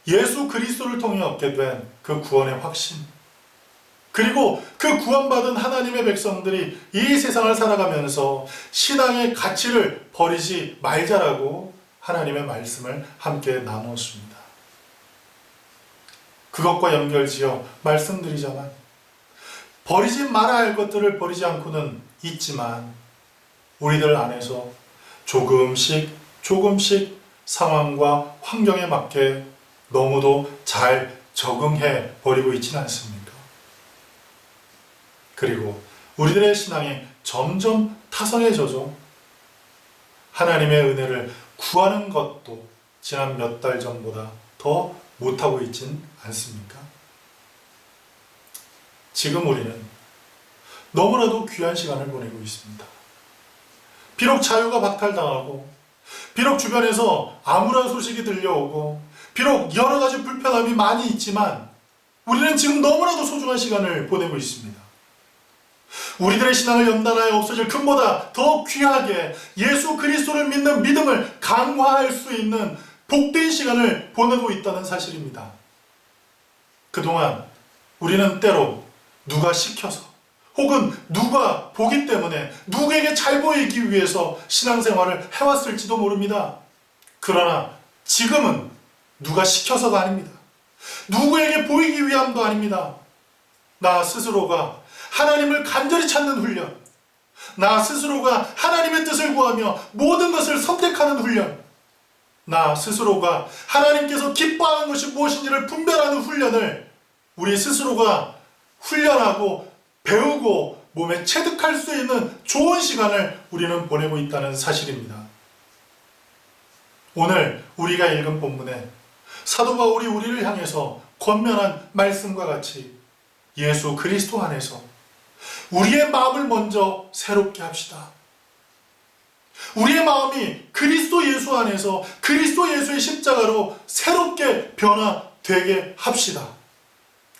예수 그리스도를 통해 얻게 된 그 구원의 확신, 그리고 그 구원받은 하나님의 백성들이 이 세상을 살아가면서 신앙의 가치를 버리지 말자라고 하나님의 말씀을 함께 나누었습니다. 그것과 연결지어 말씀드리자만 버리지 말아야 할 것들을 버리지 않고는 있지만 우리들 안에서 조금씩 상황과 환경에 맞게 너무도 잘 적응해 버리고 있지는 않습니까? 그리고 우리들의 신앙이 점점 타성해져서 하나님의 은혜를 구하는 것도 지난 몇 달 전보다 더 못하고 있진 않습니까? 지금 우리는 너무나도 귀한 시간을 보내고 있습니다. 비록 자유가 박탈당하고, 비록 주변에서 암울한 소식이 들려오고, 비록 여러 가지 불편함이 많이 있지만 우리는 지금 너무나도 소중한 시간을 보내고 있습니다. 우리들의 신앙을 연단하여 없어질 금보다 더 귀하게 예수 그리스도를 믿는 믿음을 강화할 수 있는 복된 시간을 보내고 있다는 사실입니다. 그동안 우리는 때로 누가 시켜서 혹은 누가 보기 때문에 누구에게 잘 보이기 위해서 신앙생활을 해왔을지도 모릅니다. 그러나 지금은 누가 시켜서가 아닙니다. 누구에게 보이기 위함도 아닙니다. 나 스스로가 하나님을 간절히 찾는 훈련, 나 스스로가 하나님의 뜻을 구하며 모든 것을 선택하는 훈련, 나 스스로가 하나님께서 기뻐하는 것이 무엇인지를 분별하는 훈련을 우리 스스로가 훈련하고 배우고 몸에 체득할 수 있는 좋은 시간을 우리는 보내고 있다는 사실입니다. 오늘 우리가 읽은 본문에 사도 바울이 우리를 향해서 권면한 말씀과 같이 예수 그리스도 안에서 우리의 마음을 먼저 새롭게 합시다. 우리의 마음이 그리스도 예수 안에서 그리스도 예수의 십자가로 새롭게 변화되게 합시다.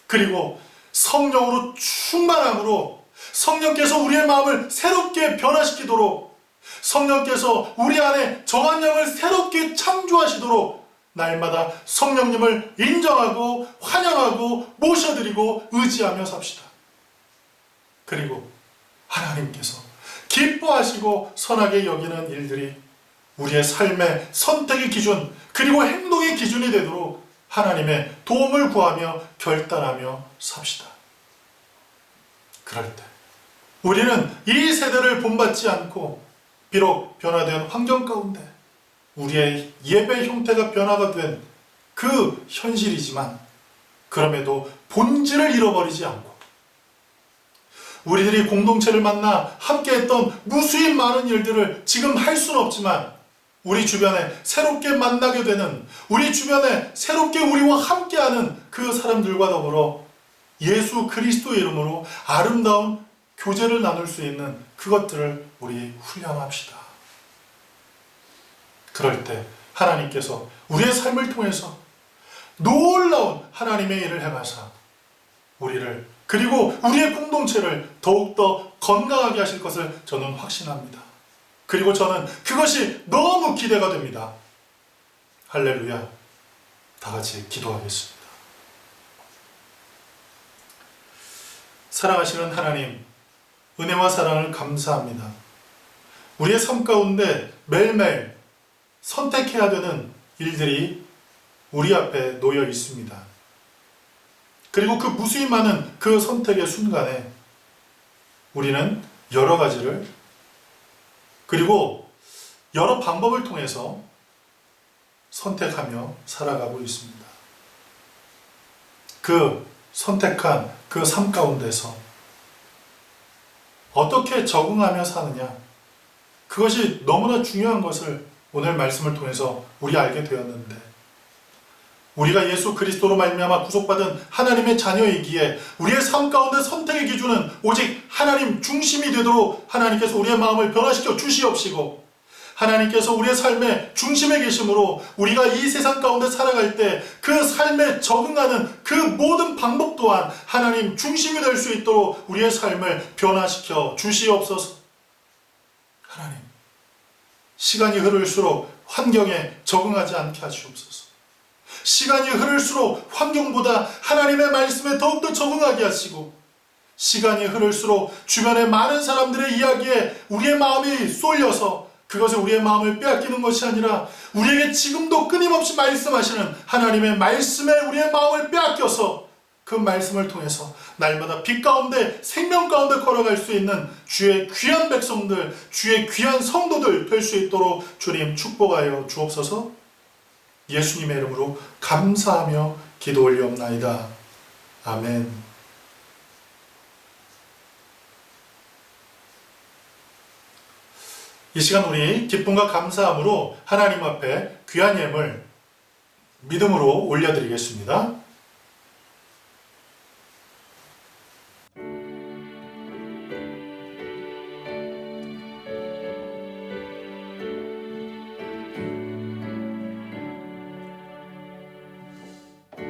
그리고 성령으로 충만함으로 성령께서 우리의 마음을 새롭게 변화시키도록, 성령께서 우리 안에 정한 영을 새롭게 창조하시도록 날마다 성령님을 인정하고 환영하고 모셔드리고 의지하며 삽시다. 그리고 하나님께서 기뻐하시고 선하게 여기는 일들이 우리의 삶의 선택의 기준 그리고 행동의 기준이 되도록 하나님의 도움을 구하며 결단하며 삽시다. 그럴 때 우리는 이 세대를 본받지 않고 비록 변화된 환경 가운데 우리의 예배 형태가 변화가 된 그 현실이지만 그럼에도 본질을 잃어버리지 않고 우리들이 공동체를 만나 함께했던 무수히 많은 일들을 지금 할 수는 없지만 우리 주변에 새롭게 만나게 되는, 우리 주변에 새롭게 우리와 함께하는 그 사람들과 더불어 예수 그리스도의 이름으로 아름다운 교제를 나눌 수 있는 그것들을 우리 훈련합시다. 그럴 때 하나님께서 우리의 삶을 통해서 놀라운 하나님의 일을 행하사 우리를 그리고 우리의 공동체를 더욱더 건강하게 하실 것을 저는 확신합니다. 그리고 저는 그것이 너무 기대가 됩니다. 할렐루야. 다 같이 기도하겠습니다. 사랑하시는 하나님, 은혜와 사랑을 감사합니다. 우리의 삶 가운데 매일매일 선택해야 되는 일들이 우리 앞에 놓여 있습니다. 그리고 그 무수히 많은 그 선택의 순간에 우리는 여러 가지를 그리고 여러 방법을 통해서 선택하며 살아가고 있습니다. 그 선택한 그 삶 가운데서 어떻게 적응하며 사느냐, 그것이 너무나 중요한 것을 오늘 말씀을 통해서 우리 알게 되었는데, 우리가 예수 그리스도로 말미암아 구속받은 하나님의 자녀이기에 우리의 삶 가운데 선택의 기준은 오직 하나님 중심이 되도록 하나님께서 우리의 마음을 변화시켜 주시옵시고, 하나님께서 우리의 삶의 중심에 계심으로 우리가 이 세상 가운데 살아갈 때 그 삶에 적응하는 그 모든 방법 또한 하나님 중심이 될 수 있도록 우리의 삶을 변화시켜 주시옵소서. 하나님, 시간이 흐를수록 환경에 적응하지 않게 하시옵소서. 시간이 흐를수록 환경보다 하나님의 말씀에 더욱더 적응하게 하시고, 시간이 흐를수록 주변의 많은 사람들의 이야기에 우리의 마음이 쏠려서 그것이 우리의 마음을 빼앗기는 것이 아니라 우리에게 지금도 끊임없이 말씀하시는 하나님의 말씀에 우리의 마음을 빼앗겨서 그 말씀을 통해서 날마다 빛 가운데 생명 가운데 걸어갈 수 있는 주의 귀한 백성들, 주의 귀한 성도들 될 수 있도록 주님 축복하여 주옵소서. 예수님의 이름으로 감사하며 기도 올리옵나이다. 아멘. 이 시간 우리 기쁨과 감사함으로 하나님 앞에 귀한 예물 믿음으로 올려드리겠습니다.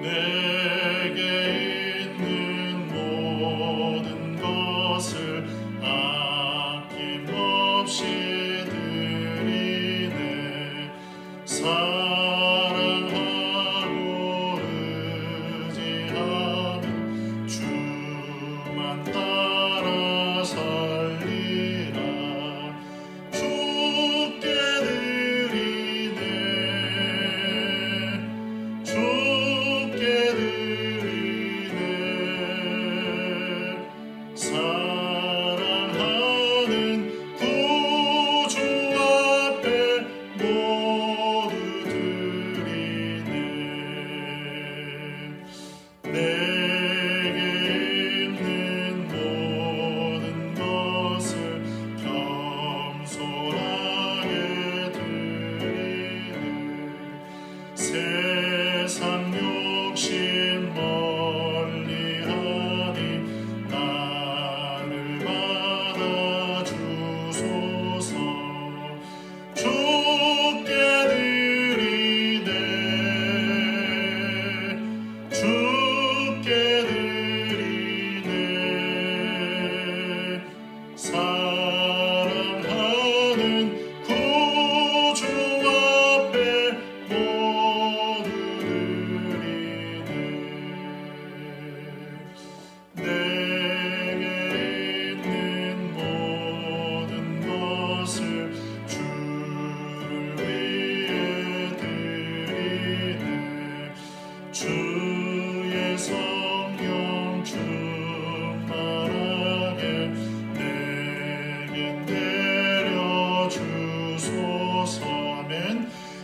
내게 있는 모든 것을 아낌없이 사랑하고 의지하는 주만 따라 살리라. 주께 드리네, 주께 드리네. 사랑하는 구주 앞에 모두 드리네. 내게 있는 모든 것을 겸손하게 드리네. 세상 욕심 멀리하니 나를 받아주소서. 주께 드리네, 주께 드리네. 사랑하는 구주 앞에 모두 드리네. 내게 있는 모든 것을 주를 위해 드리네. 주의 성령 충만하게 내게 내려주소서. 아멘.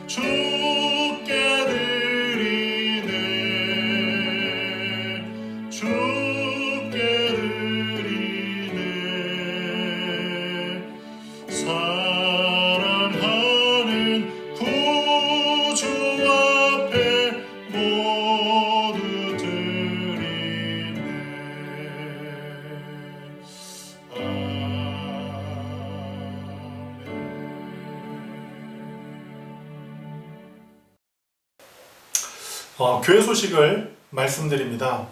주께 드리네, 주께 드리네. 사랑하는 구주 앞에 모두 드리네. 교회 소식을 말씀드립니다.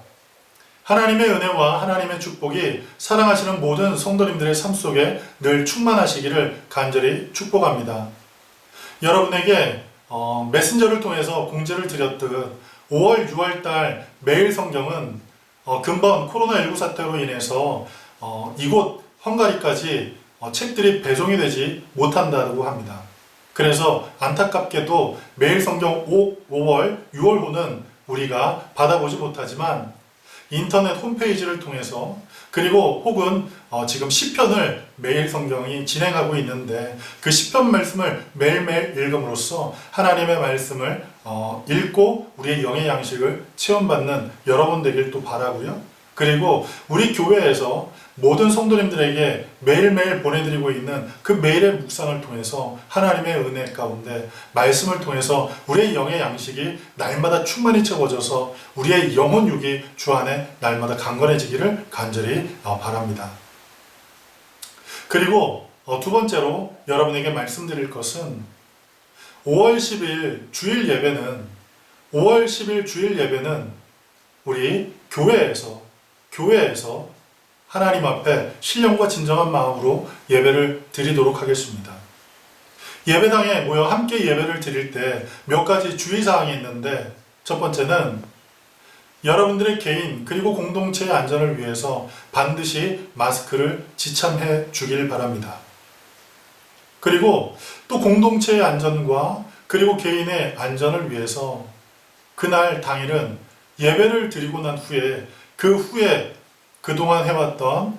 하나님의 은혜와 하나님의 축복이 사랑하시는 모든 성도님들의 삶 속에 늘 충만하시기를 간절히 축복합니다. 여러분에게 메신저를 통해서 공지를 드렸듯 5월, 6월 달 매일 성경은 근본 코로나19 사태로 인해서 이곳 헝가리까지 책들이 배송이 되지 못한다고 합니다. 그래서 안타깝게도 매일 성경 5월, 6월호는 우리가 받아보지 못하지만 인터넷 홈페이지를 통해서 그리고 혹은 지금 시편을 매일 성경이 진행하고 있는데 그 시편 말씀을 매일매일 읽음으로써 하나님의 말씀을 읽고 우리의 영의 양식을 체험받는 여러분 되길 또 바라고요. 그리고 우리 교회에서 모든 성도님들에게 매일매일 보내드리고 있는 그 매일의 묵상을 통해서 하나님의 은혜 가운데 말씀을 통해서 우리의 영의 양식이 날마다 충만히 채워져서 우리의 영혼 육이 주 안에 날마다 강건해지기를 간절히 바랍니다. 그리고 두 번째로 여러분에게 말씀드릴 것은 5월 10일 주일 예배는 우리 교회에서 하나님 앞에 신령과 진정한 마음으로 예배를 드리도록 하겠습니다. 예배당에 모여 함께 예배를 드릴 때 몇 가지 주의사항이 있는데 첫 번째는 여러분들의 개인 그리고 공동체의 안전을 위해서 반드시 마스크를 지참해 주길 바랍니다. 그리고 또 공동체의 안전과 그리고 개인의 안전을 위해서 그날 당일은 예배를 드리고 난 후에 그동안 해왔던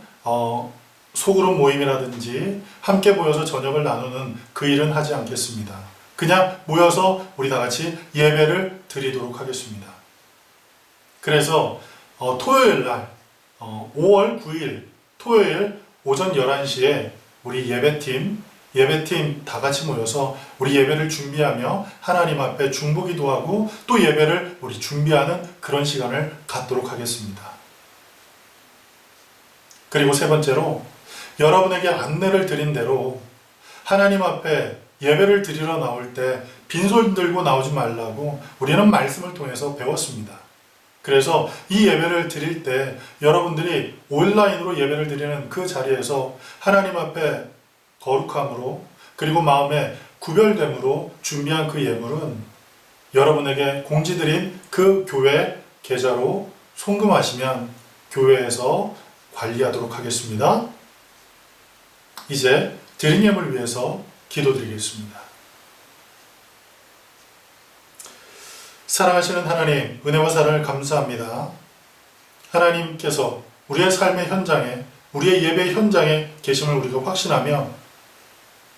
소그룹 모임이라든지 함께 모여서 저녁을 나누는 그 일은 하지 않겠습니다. 그냥 모여서 우리 다 같이 예배를 드리도록 하겠습니다. 그래서 토요일 날 5월 9일 토요일 오전 11시에 우리 예배팀 다 같이 모여서 우리 예배를 준비하며 하나님 앞에 중보기도하고 또 예배를 우리 준비하는 그런 시간을 갖도록 하겠습니다. 그리고 세 번째로 여러분에게 안내를 드린 대로 하나님 앞에 예배를 드리러 나올 때 빈손 들고 나오지 말라고 우리는 말씀을 통해서 배웠습니다. 그래서 이 예배를 드릴 때 여러분들이 온라인으로 예배를 드리는 그 자리에서 하나님 앞에 거룩함으로 그리고 마음에 구별됨으로 준비한 그 예물은 여러분에게 공지드린 그 교회 계좌로 송금하시면 교회에서 관리하도록 하겠습니다. 이제 드린 예물 위해서 기도드리겠습니다. 사랑하시는 하나님, 은혜와 사랑을 감사합니다. 하나님께서 우리의 삶의 현장에, 우리의 예배 현장에 계심을 우리가 확신하며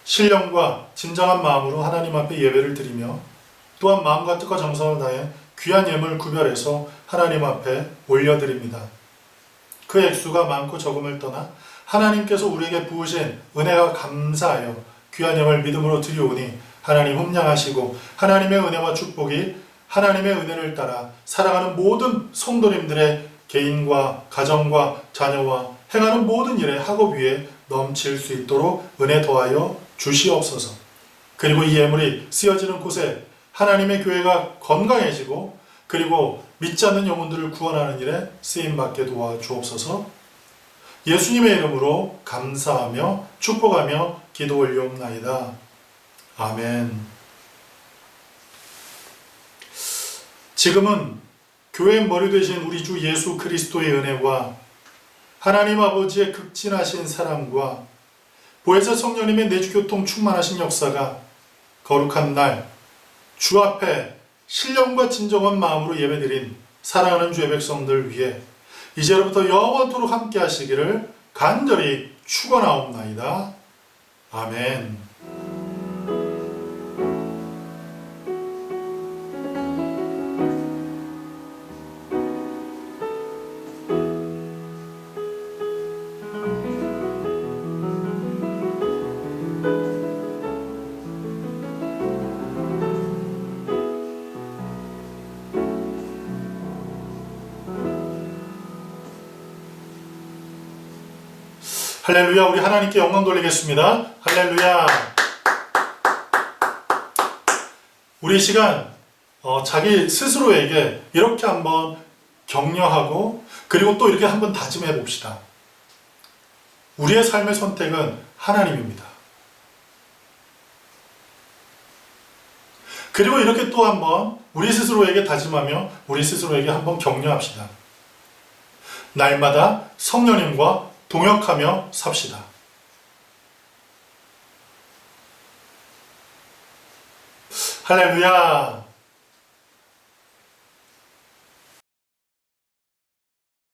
신령과 진정한 마음으로 하나님 앞에 예배를 드리며 또한 마음과 뜻과 정성을 다해 귀한 예물 구별해서 하나님 앞에 올려드립니다. 그 액수가 많고 적음을 떠나 하나님께서 우리에게 부으신 은혜가 감사하여 귀한 예물 믿음으로 드리오니 하나님 흠량하시고 하나님의 은혜와 축복이 하나님의 은혜를 따라 사랑하는 모든 성도님들의 개인과 가정과 자녀와 행하는 모든 일에 학업 위에 넘칠 수 있도록 은혜 더하여 주시옵소서. 그리고 이 예물이 쓰여지는 곳에 하나님의 교회가 건강해지고 그리고 믿지 않는 영혼들을 구원하는 일에 쓰임받게 도와주옵소서. 예수님의 이름으로 감사하며 축복하며 기도 올리옵나이다. 아멘. 지금은 교회의 머리 되신 우리 주 예수 그리스도의 은혜와 하나님 아버지의 극진하신 사랑과 보혜사 성령님의 내주교통 충만하신 역사가 거룩한 날 주 앞에 신령과 진정한 마음으로 예배드린 사랑하는 주의 백성들 위해 이제로부터 영원토록 함께 하시기를 간절히 축원하옵나이다. 아멘. 할렐루야. 우리 하나님께 영광 돌리겠습니다. 할렐루야. 우리 시간 자기 스스로에게 이렇게 한번 격려하고 그리고 또 이렇게 한번 다짐해 봅시다. 우리의 삶의 선택은 하나님입니다. 그리고 이렇게 또 한번 우리 스스로에게 다짐하며 우리 스스로에게 한번 격려합시다. 날마다 성령님과 동역하며 삽시다. 할렐루야.